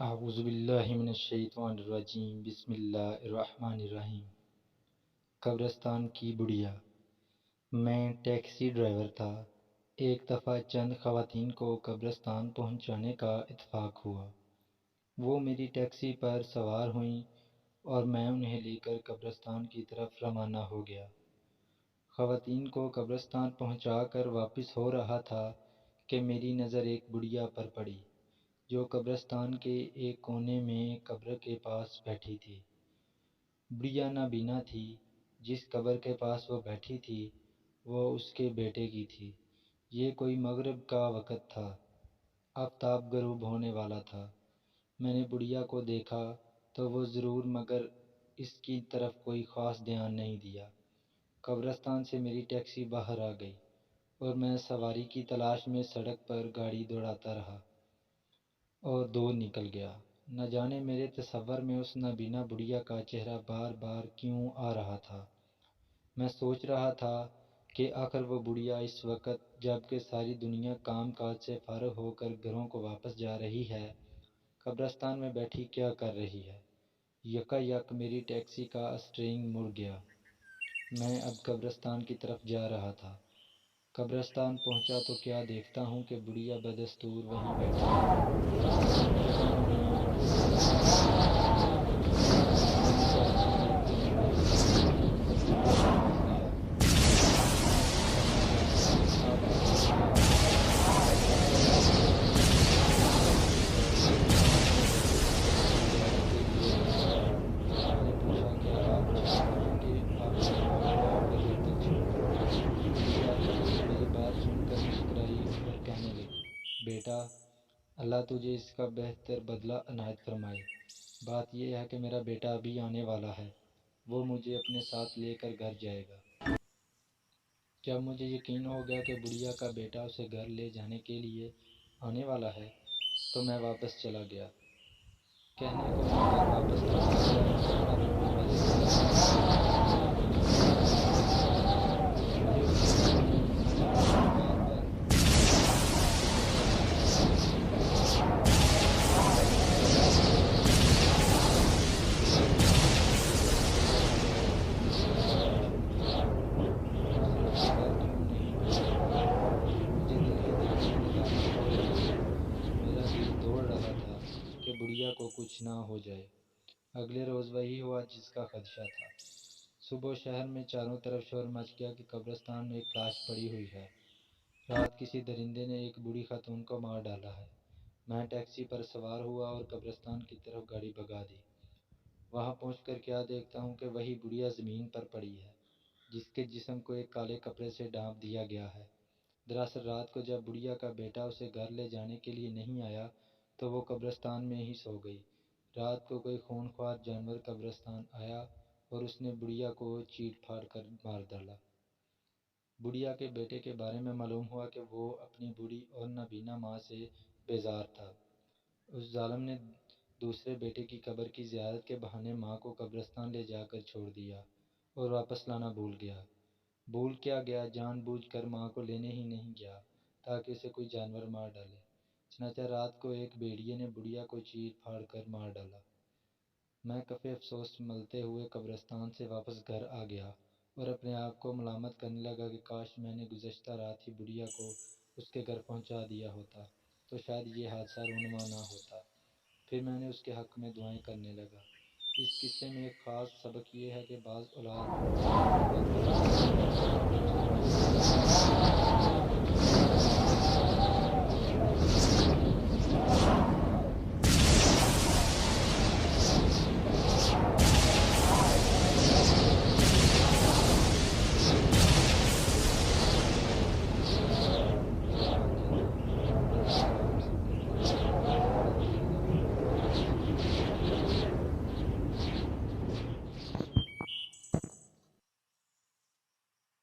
اعوذ باللہ من الشیطان الرجیم، بسم اللہ الرحمن الرحیم۔ قبرستان کی بڑھیا۔ میں ٹیکسی ڈرائیور تھا۔ ایک دفعہ چند خواتین کو قبرستان پہنچانے کا اتفاق ہوا۔ وہ میری ٹیکسی پر سوار ہوئیں اور میں انہیں لے کر قبرستان کی طرف روانہ ہو گیا۔ خواتین کو قبرستان پہنچا کر واپس ہو رہا تھا کہ میری نظر ایک بڑھیا پر پڑی، جو قبرستان کے ایک کونے میں قبر کے پاس بیٹھی تھی۔ بڑھیا نابینا تھی۔ جس قبر کے پاس وہ بیٹھی تھی وہ اس کے بیٹے کی تھی۔ یہ کوئی مغرب کا وقت تھا۔ آفتاب غروب ہونے والا تھا۔ میں نے بڑھیا کو دیکھا تو وہ ضرور، مگر اس کی طرف کوئی خاص دھیان نہیں دیا۔ قبرستان سے میری ٹیکسی باہر آ گئی اور میں سواری کی تلاش میں سڑک پر گاڑی دوڑاتا رہا اور دور نکل گیا۔ نہ جانے میرے تصور میں اس نابینا بڑھیا کا چہرہ بار بار کیوں آ رہا تھا۔ میں سوچ رہا تھا کہ آخر وہ بڑھیا اس وقت، جب کہ ساری دنیا کام کاج سے فارغ ہو کر گھروں کو واپس جا رہی ہے، قبرستان میں بیٹھی کیا کر رہی ہے۔ یکا یک میری ٹیکسی کا اسٹیئرنگ مڑ گیا۔ میں اب قبرستان کی طرف جا رہا تھا۔ قبرستان پہنچا تو کیا دیکھتا ہوں کہ بڑھیا بدستور وہیں بیٹھی ہے۔ جب میں انہیں دیکھتے ہوئے بڑھیا کے پاس گیا۔ آپ کو کیا ہوا؟ بڑھیا نے مجھے جانے کے لیے روکا۔ میں نے پوچھا، کیا آپ چاہتی ہیں کہ آپ کو آپ کے گھر تک چھوڑ دوں؟ بڑھیا میری بات سن کر مسکرائی اور کہنے لگی، بیٹا، اللہ تجھے اس کا بہتر بدلہ عنایت فرمائے۔ بات یہ ہے کہ میرا بیٹا ابھی آنے والا ہے۔ وہ مجھے اپنے ساتھ لے کر گھر جائے گا۔ جب مجھے یقین ہو گیا کہ بڑھیا کا بیٹا اسے گھر لے جانے کے لیے آنے والا ہے تو میں واپس چلا گیا۔ کہنے کو میں گھر واپس لوٹا، مگر اب میرے دل میں ایک عجیب سی خواہش پیدا ہوئی۔ مجھے اس بڑھیا کے چہرے کو بار بار دیکھنے کا دل تھا۔ آخر وہ گھر کیوں نہیں پہنچا؟ مجھے دل ہی دل میں ملامت ہو رہی تھی۔ میرا دل دوڑ رہا تھا کہ بڑھیا کو کچھ نہ ہو جائے۔ اگلے روز وہی ہوا جس کا خدشہ تھا۔ صبح شہر میں چاروں طرف شور مچ گیا کہ قبرستان میں ایک لاش پڑی ہوئی ہے۔ رات کسی درندے نے ایک بوڑھی خاتون کو مار ڈالا ہے۔ میں ٹیکسی پر سوار ہوا اور قبرستان کی طرف گاڑی بھگا دی۔ وہاں پہنچ کر کیا دیکھتا ہوں کہ وہی بڑھیا زمین پر پڑی ہے، جس کے جسم کو ایک کالے کپڑے سے ڈھانپ دیا گیا ہے۔ دراصل رات کو جب بڑھیا کا بیٹا اسے گھر لے جانے کے لیے نہیں آیا تو وہ قبرستان میں ہی سو گئی۔ رات کو کوئی خونخوار جانور قبرستان آیا اور اس نے بڑھیا کو چیر پھاڑ کر مار ڈالا۔ بڑھیا کے بیٹے کے بارے میں معلوم ہوا کہ وہ اپنی بوڑھی اور نابینا ماں سے بیزار تھا۔ اس ظالم نے دوسرے بیٹے کی قبر کی زیارت کے بہانے ماں کو قبرستان لے جا کر چھوڑ دیا اور واپس لانا بھول گیا۔ بھول کیا گیا، جان بوجھ کر ماں کو لینے ہی نہیں گیا تاکہ اسے کوئی جانور مار ڈالے۔ چنانچہ رات کو ایک بھیڑیے نے بڑھیا کو چیر پھاڑ کر مار ڈالا۔ میں کفِ افسوس ملتے ہوئے قبرستان سے واپس گھر آ گیا اور اپنے آپ کو ملامت کرنے لگا کہ کاش میں نے گزشتہ رات ہی بڑھیا کو اس کے گھر پہنچا دیا ہوتا تو شاید یہ حادثہ رونما نہ ہوتا۔ پھر میں نے اس کے حق میں دعائیں کرنے لگا۔ اس قصے میں ایک خاص سبق یہ ہے کہ بعض اوقات